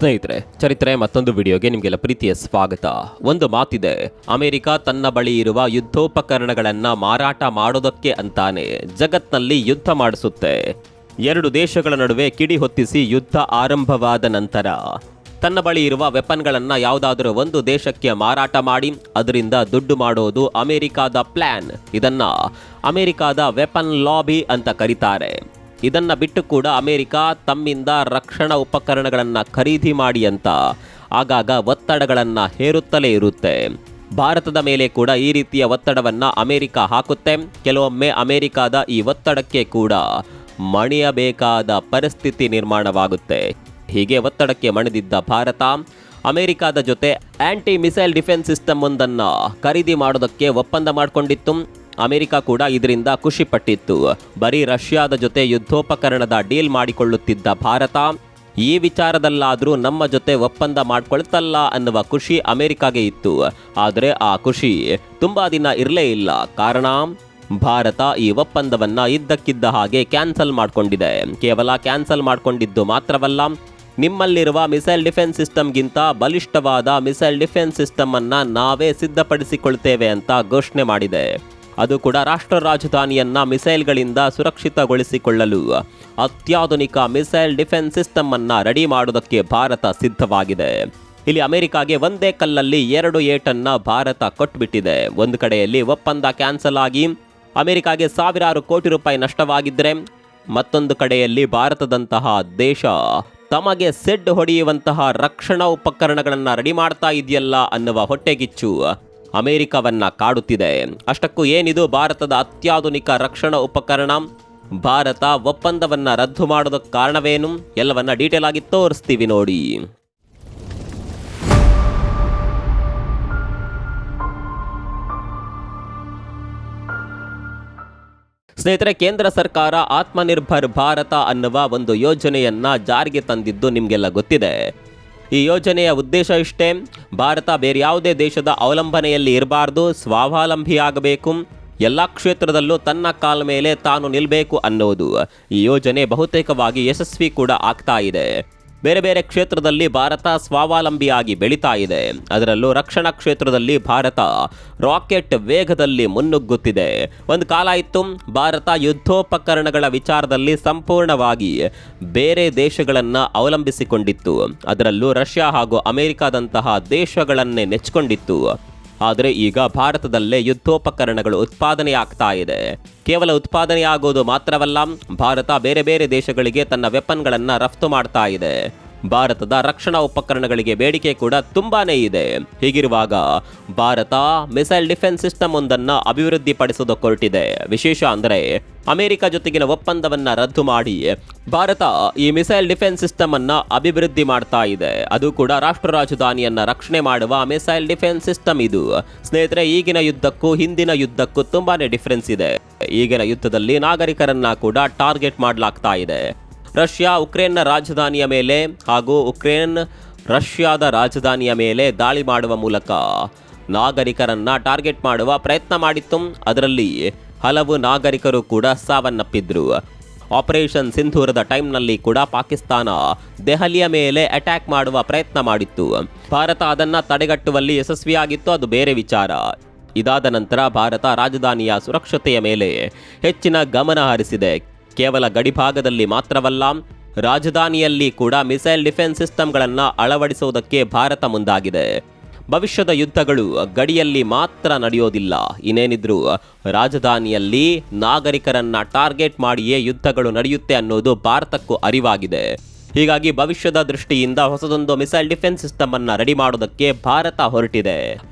ಸ್ನೇಹಿತರೆ, ಚರಿತ್ರೆ ಮತ್ತೊಂದು ವಿಡಿಯೋಗೆ ನಿಮಗೆಲ್ಲ ಪ್ರೀತಿಯ ಸ್ವಾಗತ. ಒಂದು ಮಾತಿದೆ, ಅಮೆರಿಕ ತನ್ನ ಬಳಿ ಇರುವ ಯುದ್ಧೋಪಕರಣಗಳನ್ನ ಮಾರಾಟ ಮಾಡೋದಕ್ಕೆ ಅಂತಾನೆ ಜಗತ್ನಲ್ಲಿ ಯುದ್ಧ ಮಾಡಿಸುತ್ತೆ. ಎರಡು ದೇಶಗಳ ನಡುವೆ ಕಿಡಿ ಹೊತ್ತಿಸಿ ಯುದ್ಧ ಆರಂಭವಾದ ನಂತರ ತನ್ನ ಬಳಿ ಇರುವ ವೆಪನ್ಗಳನ್ನ ಯಾವುದಾದರೂ ಒಂದು ದೇಶಕ್ಕೆ ಮಾರಾಟ ಮಾಡಿ ಅದರಿಂದ ದುಡ್ಡು ಮಾಡೋದು ಅಮೆರಿಕಾದ ಪ್ಲಾನ್. ಇದನ್ನ ಅಮೆರಿಕಾದ ವೆಪನ್ ಲಾಬಿ ಅಂತ ಕರೀತಾರೆ. ಇದನ್ನ ಬಿಟ್ಟು ಕೂಡ ಅಮೆರಿಕ ತಮ್ಮಿಂದ ರಕ್ಷಣಾ ಉಪಕರಣಗಳನ್ನು ಖರೀದಿ ಮಾಡಿ ಅಂತ ಆಗಾಗ ಒತ್ತಡಗಳನ್ನು ಹೇರುತ್ತಲೇ ಇರುತ್ತೆ. ಭಾರತದ ಮೇಲೆ ಕೂಡ ಈ ರೀತಿಯ ಒತ್ತಡವನ್ನು ಅಮೆರಿಕ ಹಾಕುತ್ತೆ. ಕೆಲವೊಮ್ಮೆ ಅಮೆರಿಕಾದ ಈ ಒತ್ತಡಕ್ಕೆ ಕೂಡ ಮಣಿಯಬೇಕಾದ ಪರಿಸ್ಥಿತಿ ನಿರ್ಮಾಣವಾಗುತ್ತೆ. ಹೀಗೆ ಒತ್ತಡಕ್ಕೆ ಮಣಿದಿದ್ದ ಭಾರತ ಅಮೆರಿಕಾದ ಜೊತೆ ಆಂಟಿ ಮಿಸೈಲ್ ಡಿಫೆನ್ಸ್ ಸಿಸ್ಟಮ್ ಒಂದನ್ನು ಖರೀದಿ ಮಾಡೋದಕ್ಕೆ ಒಪ್ಪಂದ ಮಾಡಿಕೊಂಡಿತ್ತು. ಅಮೆರಿಕ ಕೂಡ ಇದರಿಂದ ಖುಷಿ ಪಟ್ಟಿತ್ತು. ಬರೀ ರಷ್ಯಾದ ಜೊತೆ ಯುದ್ಧೋಪಕರಣದ ಡೀಲ್ ಮಾಡಿಕೊಳ್ಳುತ್ತಿದ್ದ ಭಾರತ ಈ ವಿಚಾರದಲ್ಲಾದರೂ ನಮ್ಮ ಜೊತೆ ಒಪ್ಪಂದ ಮಾಡ್ಕೊಳ್ತಲ್ಲ ಅನ್ನುವ ಖುಷಿ ಅಮೆರಿಕಾಗೆ ಇತ್ತು. ಆದರೆ ಆ ಖುಷಿ ತುಂಬಾ ದಿನ ಇರಲೇ ಇಲ್ಲ. ಕಾರಣ, ಭಾರತ ಈ ಒಪ್ಪಂದವನ್ನ ಇದ್ದಕ್ಕಿದ್ದ ಹಾಗೆ ಕ್ಯಾನ್ಸಲ್ ಮಾಡಿಕೊಂಡಿದೆ. ಕೇವಲ ಕ್ಯಾನ್ಸಲ್ ಮಾಡಿಕೊಂಡಿದ್ದು ಮಾತ್ರವಲ್ಲ, ನಿಮ್ಮಲ್ಲಿರುವ ಮಿಸೈಲ್ ಡಿಫೆನ್ಸ್ ಸಿಸ್ಟಮ್ಗಿಂತ ಬಲಿಷ್ಠವಾದ ಮಿಸೈಲ್ ಡಿಫೆನ್ಸ್ ಸಿಸ್ಟಮ್ ಅನ್ನ ನಾವೇ ಸಿದ್ಧಪಡಿಸಿಕೊಳ್ತೇವೆ ಅಂತ ಘೋಷಣೆ ಮಾಡಿದೆ. ಅದು ಕೂಡ ರಾಷ್ಟ್ರ ರಾಜಧಾನಿಯನ್ನ ಮಿಸೈಲ್ಗಳಿಂದ ಸುರಕ್ಷಿತಗೊಳಿಸಿಕೊಳ್ಳಲು ಅತ್ಯಾಧುನಿಕ ಮಿಸೈಲ್ ಡಿಫೆನ್ಸ್ ಸಿಸ್ಟಮ್ ಅನ್ನ ರೆಡಿ ಮಾಡೋದಕ್ಕೆ ಭಾರತ ಸಿದ್ಧವಾಗಿದೆ. ಇಲ್ಲಿ ಅಮೆರಿಕಾಗೆ ಒಂದೇ ಕಲ್ಲಲ್ಲಿ ಎರಡು ಏಟನ್ನ ಭಾರತ ಕೊಟ್ಬಿಟ್ಟಿದೆ. ಒಂದು ಕಡೆಯಲ್ಲಿ ಒಪ್ಪಂದ ಕ್ಯಾನ್ಸಲ್ ಆಗಿ ಅಮೆರಿಕಾಗೆ ಸಾವಿರಾರು ಕೋಟಿ ರೂಪಾಯಿ ನಷ್ಟವಾಗಿದ್ದರೆ, ಮತ್ತೊಂದು ಕಡೆಯಲ್ಲಿ ಭಾರತದಂತಹ ದೇಶ ತಮಗೆ ಸೆಡ್ ಹೊಡೆಯುವಂತಹ ರಕ್ಷಣಾ ಉಪಕರಣಗಳನ್ನು ರೆಡಿ ಮಾಡ್ತಾ ಇದೆಯಲ್ಲ ಅನ್ನುವ ಹೊಟ್ಟೆಗಿಚ್ಚು ಅಮೆರಿಕವನ್ನ ಕಾಡುತ್ತಿದೆ. ಅಷ್ಟಕ್ಕೂ ಏನಿದು ಭಾರತದ ಅತ್ಯಾಧುನಿಕ ರಕ್ಷಣಾ ಉಪಕರಣ? ಭಾರತ ಒಪ್ಪಂದವನ್ನ ರದ್ದು ಮಾಡೋದಕ್ಕೆ ಕಾರಣವೇನು? ಎಲ್ಲವನ್ನ ಡೀಟೇಲ್ ಆಗಿ ತೋರಿಸ್ತೀವಿ ನೋಡಿ. ಸ್ನೇಹಿತರೆ, ಕೇಂದ್ರ ಸರ್ಕಾರ ಆತ್ಮನಿರ್ಭರ್ ಭಾರತ ಅನ್ನುವ ಒಂದು ಯೋಜನೆಯನ್ನ ಜಾರಿಗೆ ತಂದಿದ್ದು ನಿಮಗೆಲ್ಲ ಗೊತ್ತಿದೆ. ಈ ಯೋಜನೆಯ ಉದ್ದೇಶ ಇಷ್ಟೇ, ಭಾರತ ಬೇರೆ ಯಾವುದೇ ದೇಶದ ಅವಲಂಬನೆಯಲ್ಲಿ ಇರಬಾರ್ದು, ಸ್ವಾವಲಂಬಿಯಾಗಬೇಕು, ಎಲ್ಲ ಕ್ಷೇತ್ರದಲ್ಲೂ ತನ್ನ ಕಾಲ ಮೇಲೆ ತಾನು ನಿಲ್ಲಬೇಕು ಅನ್ನೋದು. ಈ ಯೋಜನೆ ಬಹುತೇಕವಾಗಿ ಯಶಸ್ವಿ ಕೂಡ ಆಗ್ತಾ ಇದೆ. ಬೇರೆ ಬೇರೆ ಕ್ಷೇತ್ರದಲ್ಲಿ ಭಾರತ ಸ್ವಾವಲಂಬಿಯಾಗಿ ಬೆಳೀತಾ ಇದೆ. ಅದರಲ್ಲೂ ರಕ್ಷಣಾ ಕ್ಷೇತ್ರದಲ್ಲಿ ಭಾರತ ರಾಕೆಟ್ ವೇಗದಲ್ಲಿ ಮುನ್ನುಗ್ಗುತ್ತಿದೆ. ಒಂದು ಕಾಲ ಇತ್ತು, ಭಾರತ ಯುದ್ಧೋಪಕರಣಗಳ ವಿಚಾರದಲ್ಲಿ ಸಂಪೂರ್ಣವಾಗಿ ಬೇರೆ ದೇಶಗಳನ್ನು ಅವಲಂಬಿಸಿಕೊಂಡಿತ್ತು. ಅದರಲ್ಲೂ ರಷ್ಯಾ ಹಾಗೂ ಅಮೆರಿಕಾದಂತಹ ದೇಶಗಳನ್ನೇ ನೆಚ್ಚಿಕೊಂಡಿತ್ತು. ಆದರೆ ಈಗ ಭಾರತದಲ್ಲೇ ಯುದ್ಧೋಪಕರಣಗಳು ಉತ್ಪಾದನೆಯಾಗ್ತಾ ಇದೆ. ಕೇವಲ ಉತ್ಪಾದನೆಯಾಗೋದು ಮಾತ್ರವಲ್ಲ, ಭಾರತ ಬೇರೆ ಬೇರೆ ದೇಶಗಳಿಗೆ ತನ್ನ ವೆಪನ್ಗಳನ್ನು ರಫ್ತು ಮಾಡ್ತಾ ಇದೆ. ಭಾರತದ ರಕ್ಷಣಾ ಉಪಕರಣಗಳಿಗೆ ಬೇಡಿಕೆ ಕೂಡ ತುಂಬಾನೇ ಇದೆ. ಹೀಗಿರುವಾಗ ಭಾರತ ಮಿಸೈಲ್ ಡಿಫೆನ್ಸ್ ಸಿಸ್ಟಮ್ ಒಂದನ್ನು ಅಭಿವೃದ್ಧಿಪಡಿಸೋದಕ್ಕೆ ಹೊರಟಿದೆ. ವಿಶೇಷ ಅಂದರೆ ಅಮೆರಿಕ ಜೊತೆಗಿನ ಒಪ್ಪಂದವನ್ನ ರದ್ದು ಮಾಡಿ ಭಾರತ ಈ ಮಿಸೈಲ್ ಡಿಫೆನ್ಸ್ ಸಿಸ್ಟಮ್ ಅನ್ನ ಅಭಿವೃದ್ಧಿ ಮಾಡ್ತಾ ಇದೆ. ಅದು ಕೂಡ ರಾಷ್ಟ್ರ ರಾಜಧಾನಿಯನ್ನ ರಕ್ಷಣೆ ಮಾಡುವ ಮಿಸೈಲ್ ಡಿಫೆನ್ಸ್ ಸಿಸ್ಟಮ್ ಇದು. ಸ್ನೇಹಿತರೆ, ಈಗಿನ ಯುದ್ಧಕ್ಕೂ ಹಿಂದಿನ ಯುದ್ಧಕ್ಕೂ ತುಂಬಾನೇ ಡಿಫರೆನ್ಸ್ ಇದೆ. ಈಗಿನ ಯುದ್ಧದಲ್ಲಿ ನಾಗರಿಕರನ್ನ ಕೂಡ ಟಾರ್ಗೆಟ್ ಮಾಡಲಾಗ್ತಾ ಇದೆ. ರಷ್ಯಾ ಉಕ್ರೇನ್ನ ರಾಜಧಾನಿಯ ಮೇಲೆ ಹಾಗೂ ಉಕ್ರೇನ್ ರಷ್ಯಾದ ರಾಜಧಾನಿಯ ಮೇಲೆ ದಾಳಿ ಮಾಡುವ ಮೂಲಕ ನಾಗರಿಕರನ್ನ ಟಾರ್ಗೆಟ್ ಮಾಡುವ ಪ್ರಯತ್ನ ಮಾಡಿತ್ತು. ಅದರಲ್ಲಿ ಹಲವು ನಾಗರಿಕರು ಕೂಡ ಸಾವನ್ನಪ್ಪಿದ್ರು. ಆಪರೇಷನ್ ಸಿಂಧೂರದ ಟೈಮ್ನಲ್ಲಿ ಕೂಡ ಪಾಕಿಸ್ತಾನ ದೆಹಲಿಯ ಮೇಲೆ ಅಟ್ಯಾಕ್ ಮಾಡುವ ಪ್ರಯತ್ನ ಮಾಡಿತ್ತು. ಭಾರತ ಅದನ್ನು ತಡೆಗಟ್ಟುವಲ್ಲಿ ಯಶಸ್ವಿಯಾಗಿತ್ತು, ಅದು ಬೇರೆ ವಿಚಾರ. ಇದಾದ ನಂತರ ಭಾರತ ರಾಜಧಾನಿಯ ಸುರಕ್ಷತೆಯ ಮೇಲೆ ಹೆಚ್ಚಿನ ಗಮನ ಹರಿಸಿದೆ. ಕೇವಲ ಗಡಿಭಾಗದಲ್ಲಿ ಮಾತ್ರವಲ್ಲ, ರಾಜಧಾನಿಯಲ್ಲಿ ಕೂಡ ಮಿಸೈಲ್ ಡಿಫೆನ್ಸ್ ಸಿಸ್ಟಮ್ಗಳನ್ನು ಅಳವಡಿಸುವುದಕ್ಕೆ ಭಾರತ ಮುಂದಾಗಿದೆ. ಭವಿಷ್ಯದ ಯುದ್ಧಗಳು ಗಡಿಯಲ್ಲಿ ಮಾತ್ರ ನಡೆಯೋದಿಲ್ಲ, ಇನ್ನೇನಿದ್ರು ರಾಜಧಾನಿಯಲ್ಲಿ ನಾಗರಿಕರನ್ನ ಟಾರ್ಗೆಟ್ ಮಾಡಿಯೇ ಯುದ್ಧಗಳು ನಡೆಯುತ್ತೆ ಅನ್ನೋದು ಭಾರತಕ್ಕೂ ಅರಿವಾಗಿದೆ. ಹೀಗಾಗಿ ಭವಿಷ್ಯದ ದೃಷ್ಟಿಯಿಂದ ಹೊಸದೊಂದು ಮಿಸೈಲ್ ಡಿಫೆನ್ಸ್ ಸಿಸ್ಟಮ್ ಅನ್ನ ರೆಡಿ ಮಾಡೋದಕ್ಕೆ ಭಾರತ ಹೊರಟಿದೆ.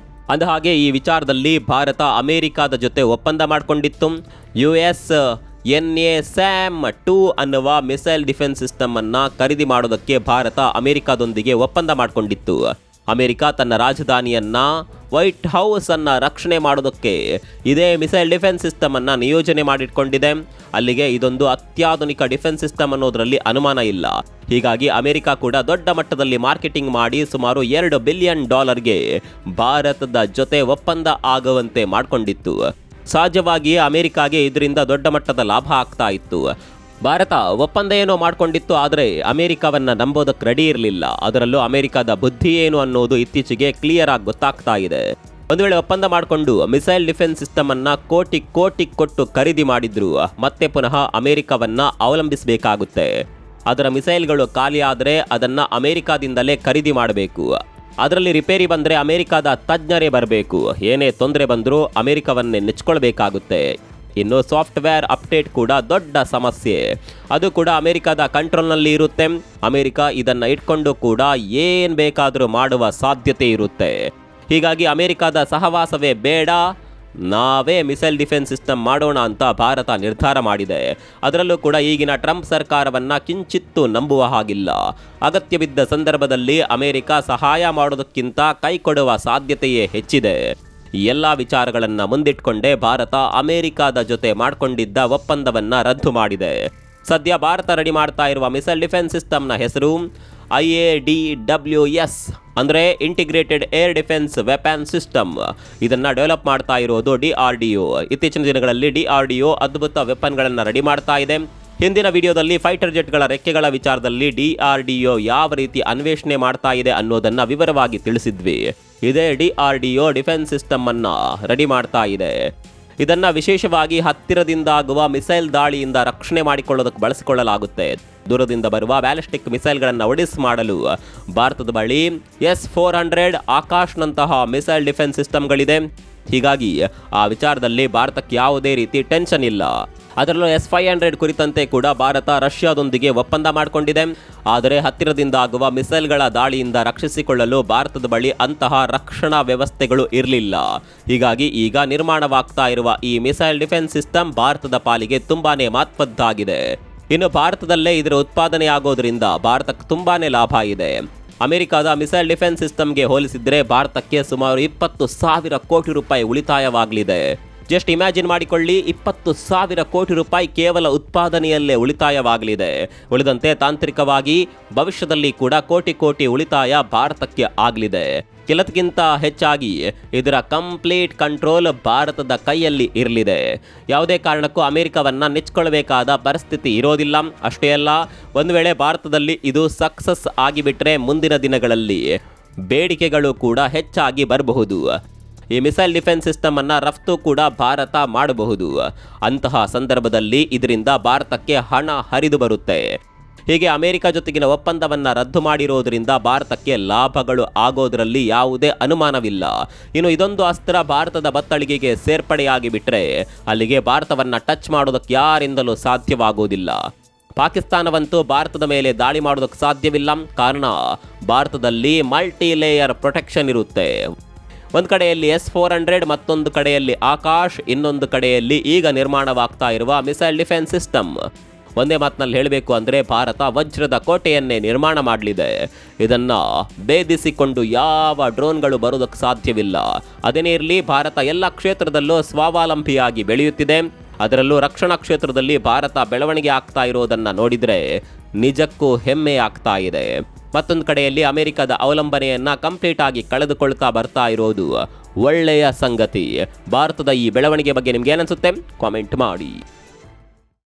ಅಂದಹಾಗೆ ಈ ವಿಚಾರದಲ್ಲಿ ಭಾರತ ಅಮೆರಿಕಾದ ಜೊತೆ ಒಪ್ಪಂದ ಮಾಡಿಕೊಂಡಿತ್ತು. NASAM-2 ಅನ್ನುವ ಮಿಸೈಲ್ ಡಿಫೆನ್ಸ್ ಸಿಸ್ಟಮ್ ಅನ್ನ ಖರೀದಿ ಮಾಡೋದಕ್ಕೆ ಭಾರತ ಅಮೆರಿಕಾದೊಂದಿಗೆ ಒಪ್ಪಂದ ಮಾಡಿಕೊಂಡಿತ್ತು. ಅಮೆರಿಕ ತನ್ನ ರಾಜಧಾನಿಯನ್ನ ವೈಟ್ ಹೌಸ್ ಅನ್ನ ರಕ್ಷಣೆ ಮಾಡೋದಕ್ಕೆ ಇದೇ ಮಿಸೈಲ್ ಡಿಫೆನ್ಸ್ ಸಿಸ್ಟಮ್ ಅನ್ನ ನಿಯೋಜನೆ ಮಾಡಿಟ್ಕೊಂಡಿದೆ. ಅಲ್ಲಿಗೆ ಇದೊಂದು ಅತ್ಯಾಧುನಿಕ ಡಿಫೆನ್ಸ್ ಸಿಸ್ಟಮ್ ಅನ್ನೋದರಲ್ಲಿ ಅನುಮಾನ ಇಲ್ಲ. ಹೀಗಾಗಿ ಅಮೆರಿಕ ಕೂಡ ದೊಡ್ಡ ಮಟ್ಟದಲ್ಲಿ ಮಾರ್ಕೆಟಿಂಗ್ ಮಾಡಿ ಸುಮಾರು $2 ಬಿಲಿಯನ್ ಭಾರತದ ಜೊತೆ ಒಪ್ಪಂದ ಆಗುವಂತೆ ಮಾಡಿಕೊಂಡಿತ್ತು. ಸಹಜವಾಗಿಯೇ ಅಮೆರಿಕಾಗೆ ಇದರಿಂದ ದೊಡ್ಡ ಮಟ್ಟದ ಲಾಭ ಆಗ್ತಾ ಇತ್ತು. ಭಾರತ ಒಪ್ಪಂದ ಏನೋ ಮಾಡ್ಕೊಂಡಿತ್ತು, ಆದರೆ ಅಮೆರಿಕವನ್ನ ನಂಬೋದಕ್ಕೆ ರೆಡಿ ಇರಲಿಲ್ಲ. ಅದರಲ್ಲೂ ಅಮೆರಿಕದ ಬುದ್ಧಿ ಏನು ಅನ್ನೋದು ಇತ್ತೀಚೆಗೆ ಕ್ಲಿಯರ್ ಆಗಿ ಗೊತ್ತಾಗ್ತಾ ಇದೆ. ಒಂದು ವೇಳೆ ಒಪ್ಪಂದ ಮಾಡಿಕೊಂಡು ಮಿಸೈಲ್ ಡಿಫೆನ್ಸ್ ಸಿಸ್ಟಮ್ ಅನ್ನ ಕೋಟಿ ಕೋಟಿ ಕೊಟ್ಟು ಖರೀದಿ ಮಾಡಿದ್ರು, ಮತ್ತೆ ಪುನಃ ಅಮೆರಿಕವನ್ನ ಅವಲಂಬಿಸಬೇಕಾಗುತ್ತೆ. ಅದರ ಮಿಸೈಲ್ಗಳು ಖಾಲಿ ಆದರೆ ಅದನ್ನ ಅಮೆರಿಕಾದಿಂದಲೇ ಖರೀದಿ ಮಾಡಬೇಕು. ಅದರಲ್ಲಿ ರಿಪೇರಿ ಬಂದರೆ ಅಮೆರಿಕದ ತಜ್ಞರೇ ಬರಬೇಕು. ಏನೇ ತೊಂದರೆ ಬಂದರೂ ಅಮೆರಿಕವನ್ನೇ ನೆಚ್ಕೊಳ್ಬೇಕಾಗುತ್ತೆ. ಇನ್ನು ಸಾಫ್ಟ್ವೇರ್ ಅಪ್ಡೇಟ್ ಕೂಡ ದೊಡ್ಡ ಸಮಸ್ಯೆ. ಅದು ಕೂಡ ಅಮೆರಿಕದ ಕಂಟ್ರೋಲ್ನಲ್ಲಿ ಇರುತ್ತೆ. ಅಮೆರಿಕ ಇದನ್ನು ಇಟ್ಕೊಂಡು ಕೂಡ ಏನು ಬೇಕಾದರೂ ಮಾಡುವ ಸಾಧ್ಯತೆ ಇರುತ್ತೆ. ಹೀಗಾಗಿ ಅಮೆರಿಕದ ಸಹವಾಸವೇ ಬೇಡ, ನಾವೇ ಮಿಸೈಲ್ ಡಿಫೆನ್ಸ್ ಸಿಸ್ಟಮ್ ಮಾಡೋಣ ಅಂತ ಭಾರತ ನಿರ್ಧಾರ ಮಾಡಿದೆ. ಅದರಲ್ಲೂ ಕೂಡ ಈಗಿನ ಟ್ರಂಪ್ ಸರ್ಕಾರವನ್ನು ಕಿಂಚಿತ್ತೂ ನಂಬುವ ಹಾಗಿಲ್ಲ. ಅಗತ್ಯವಿದ್ದ ಸಂದರ್ಭದಲ್ಲಿ ಅಮೆರಿಕ ಸಹಾಯ ಮಾಡೋದಕ್ಕಿಂತ ಕೈ ಕೊಡುವ ಸಾಧ್ಯತೆಯೇ ಹೆಚ್ಚಿದೆ. ಈ ಎಲ್ಲ ವಿಚಾರಗಳನ್ನು ಮುಂದಿಟ್ಕೊಂಡೇ ಭಾರತ ಅಮೆರಿಕದ ಜೊತೆ ಮಾಡಿಕೊಂಡಿದ್ದ ಒಪ್ಪಂದವನ್ನು ರದ್ದು ಮಾಡಿದೆ. ಸದ್ಯ ಭಾರತ ರೆಡಿ ಮಾಡ್ತಾ ಇರುವ ಮಿಸೈಲ್ ಡಿಫೆನ್ಸ್ ಸಿಸ್ಟಮ್ನ ಹೆಸರು IADWS ಅಂದರೆ integrated air defence weapon system. ಇದನ್ನು ಡೆವಲಪ್ ಮಾಡ್ತಾ ಇರೋದು DRDO. ಇತ್ತೀಚಿನ ದಿನಗಳಲ್ಲಿ DRDO ಅದ್ಭುತ ವೆಪನ್ಗಳನ್ನು ರೆಡಿ ಮಾಡ್ತಾ ಇದೆ. ಹಿಂದಿನ ವಿಡಿಯೋದಲ್ಲಿ ಫೈಟರ್ ಜೆಟ್ಗಳ ರೆಕ್ಕೆಗಳ ವಿಚಾರದಲ್ಲಿ DRDO ಯಾವ ರೀತಿ ಅನ್ವೇಷಣೆ ಮಾಡ್ತಾ ಇದೆ ಅನ್ನೋದನ್ನು ವಿವರವಾಗಿ ತಿಳಿಸಿದ್ವಿ. ಇದೇ DRDO ಡಿಫೆನ್ಸ್ ಸಿಸ್ಟಮ್ ಅನ್ನ ರೆಡಿ ಮಾಡ್ತಾ ಇದೆ. ಇದನ್ನ ವಿಶೇಷವಾಗಿ ಹತ್ತಿರದಿಂದಾಗುವ ಮಿಸೈಲ್ ದಾಳಿಯಿಂದ ರಕ್ಷಣೆ ಮಾಡಿಕೊಳ್ಳೋದಕ್ಕೆ ಬಳಸಿಕೊಳ್ಳಲಾಗುತ್ತೆ. ದೂರದಿಂದ ಬರುವ ಬ್ಯಾಲಿಸ್ಟಿಕ್ ಮಿಸೈಲ್ಗಳನ್ನು ಒಡಿಸ್ ಮಾಡಲು ಭಾರತದ ಬಳಿ S-400 ಆಕಾಶ್ನಂತಹ ಮಿಸೈಲ್ ಡಿಫೆನ್ಸ್ ಸಿಸ್ಟಮ್ಗಳಿದೆ. ಹೀಗಾಗಿ ಆ ವಿಚಾರದಲ್ಲಿ ಭಾರತಕ್ಕೆ ಯಾವುದೇ ರೀತಿ ಟೆನ್ಷನ್ ಇಲ್ಲ. ಅದರಲ್ಲೂ S-500 ಕುರಿತಂತೆ ಕೂಡ ಭಾರತ ರಷ್ಯಾದೊಂದಿಗೆ ಒಪ್ಪಂದ ಮಾಡಿಕೊಂಡಿದೆ. ಆದರೆ ಹತ್ತಿರದಿಂದ ಆಗುವ ಮಿಸೈಲ್ಗಳ ದಾಳಿಯಿಂದ ರಕ್ಷಿಸಿಕೊಳ್ಳಲು ಭಾರತದ ಬಳಿ ಅಂತಹ ರಕ್ಷಣಾ ವ್ಯವಸ್ಥೆಗಳು ಇರಲಿಲ್ಲ. ಹೀಗಾಗಿ ಈಗ ನಿರ್ಮಾಣವಾಗ್ತಾ ಇರುವ ಈ ಮಿಸೈಲ್ ಡಿಫೆನ್ಸ್ ಸಿಸ್ಟಮ್ ಭಾರತದ ಪಾಲಿಗೆ ತುಂಬಾನೇ ಮಹತ್ವದ್ದಾಗಿದೆ. ಇನ್ನು ಭಾರತದಲ್ಲೇ ಇದರ ಉತ್ಪಾದನೆ ಆಗೋದ್ರಿಂದ ಭಾರತಕ್ಕೆ ತುಂಬಾನೇ ಲಾಭ ಇದೆ. ಅಮೆರಿಕದ ಮಿಸೈಲ್ ಡಿಫೆನ್ಸ್ ಸಿಸ್ಟಮ್ಗೆ ಹೋಲಿಸಿದ್ರೆ ಭಾರತಕ್ಕೆ ಸುಮಾರು 20,000 ಕೋಟಿ ರೂಪಾಯಿ ಉಳಿತಾಯವಾಗಲಿದೆ. ಜಸ್ಟ್ ಇಮ್ಯಾಜಿನ್ ಮಾಡಿಕೊಳ್ಳಿ, 20,000 ಕೋಟಿ ರೂಪಾಯಿ ಕೇವಲ ಉತ್ಪಾದನೆಯಲ್ಲೇ ಉಳಿತಾಯವಾಗಲಿದೆ. ಉಳಿದಂತೆ ತಾಂತ್ರಿಕವಾಗಿ ಭವಿಷ್ಯದಲ್ಲಿ ಕೂಡ ಕೋಟಿ ಕೋಟಿ ಉಳಿತಾಯ ಭಾರತಕ್ಕೆ ಆಗಲಿದೆ. ಕೆಲಕ್ಕಿಂತ ಹೆಚ್ಚಾಗಿ ಇದರ ಕಂಪ್ಲೀಟ್ ಕಂಟ್ರೋಲ್ ಭಾರತದ ಕೈಯಲ್ಲಿ ಇರಲಿದೆ. ಯಾವುದೇ ಕಾರಣಕ್ಕೂ ಅಮೆರಿಕವನ್ನು ನೆಚ್ಚಿಕೊಳ್ಳಬೇಕಾದ ಪರಿಸ್ಥಿತಿ ಇರೋದಿಲ್ಲ. ಅಷ್ಟೇ ಅಲ್ಲ, ಒಂದು ವೇಳೆ ಭಾರತದಲ್ಲಿ ಇದು ಸಕ್ಸಸ್ ಆಗಿಬಿಟ್ರೆ ಮುಂದಿನ ದಿನಗಳಲ್ಲಿ ಬೇಡಿಕೆಗಳು ಕೂಡ ಹೆಚ್ಚಾಗಿ ಬರಬಹುದು. ಈ ಮಿಸೈಲ್ ಡಿಫೆನ್ಸ್ ಸಿಸ್ಟಮ್ ಅನ್ನ ರಫ್ತು ಕೂಡ ಭಾರತ ಮಾಡಬಹುದು. ಅಂತಹ ಸಂದರ್ಭದಲ್ಲಿ ಇದರಿಂದ ಭಾರತಕ್ಕೆ ಹಣ ಹರಿದು ಬರುತ್ತೆ. ಹೀಗೆ ಅಮೆರಿಕ ಜೊತೆಗಿನ ಒಪ್ಪಂದವನ್ನು ರದ್ದು ಮಾಡಿರೋದ್ರಿಂದ ಭಾರತಕ್ಕೆ ಲಾಭಗಳು ಆಗೋದ್ರಲ್ಲಿ ಯಾವುದೇ ಅನುಮಾನವಿಲ್ಲ. ಇನ್ನು ಇದೊಂದು ಅಸ್ತ್ರ ಭಾರತದ ಬತ್ತಳಿಗೆಗೆ ಸೇರ್ಪಡೆಯಾಗಿ ಬಿಟ್ಟರೆ ಅಲ್ಲಿಗೆ ಭಾರತವನ್ನು ಟಚ್ ಮಾಡೋದಕ್ಕೆ ಯಾರಿಂದಲೂ ಸಾಧ್ಯವಾಗೋದಿಲ್ಲ. ಪಾಕಿಸ್ತಾನವಂತೂ ಭಾರತದ ಮೇಲೆ ದಾಳಿ ಮಾಡೋದಕ್ಕೆ ಸಾಧ್ಯವಿಲ್ಲ. ಕಾರಣ ಭಾರತದಲ್ಲಿ ಮಲ್ಟಿ ಲೇಯರ್ ಪ್ರೊಟೆಕ್ಷನ್ ಇರುತ್ತೆ. ಒಂದು ಕಡೆಯಲ್ಲಿ S-400, ಮತ್ತೊಂದು ಕಡೆಯಲ್ಲಿ ಆಕಾಶ್, ಇನ್ನೊಂದು ಕಡೆಯಲ್ಲಿ ಈಗ ನಿರ್ಮಾಣವಾಗ್ತಾ ಇರುವ ಮಿಸೈಲ್ ಡಿಫೆನ್ಸ್ ಸಿಸ್ಟಮ್. ಒಂದೇ ಮಾತಿನಲ್ಲಿ ಹೇಳಬೇಕು ಅಂದರೆ ಭಾರತ ವಜ್ರದ ಕೋಟೆಯನ್ನೇ ನಿರ್ಮಾಣ ಮಾಡಲಿದೆ. ಇದನ್ನು ಭೇದಿಸಿಕೊಂಡು ಯಾವ ಡ್ರೋನ್ಗಳು ಬರೋದಕ್ಕೆ ಸಾಧ್ಯವಿಲ್ಲ. ಅದೇನೇ ಇರಲಿ, ಭಾರತ ಎಲ್ಲ ಕ್ಷೇತ್ರದಲ್ಲೂ ಸ್ವಾವಲಂಬಿಯಾಗಿ ಬೆಳೆಯುತ್ತಿದೆ. ಅದರಲ್ಲೂ ರಕ್ಷಣಾ ಕ್ಷೇತ್ರದಲ್ಲಿ ಭಾರತ ಬೆಳವಣಿಗೆ ಆಗ್ತಾ ಇರೋದನ್ನು ನೋಡಿದರೆ ನಿಜಕ್ಕೂ ಹೆಮ್ಮೆ ಆಗ್ತಾ ಇದೆ. ಮತ್ತೊಂದು ಕಡೆಯಲ್ಲಿ ಅಮೆರಿಕದ ಅವಲಂಬನೆಯನ್ನು ಕಂಪ್ಲೀಟ್ ಆಗಿ ಕಳೆದುಕೊಳ್ತಾ ಬರ್ತಾ ಇರೋದು ಒಳ್ಳೆಯ ಸಂಗತಿ. ಭಾರತದ ಈ ಬೆಳವಣಿಗೆ ಬಗ್ಗೆ ನಿಮ್ಗೆ ಏನನ್ಸುತ್ತೆ? ಕಾಮೆಂಟ್ ಮಾಡಿ.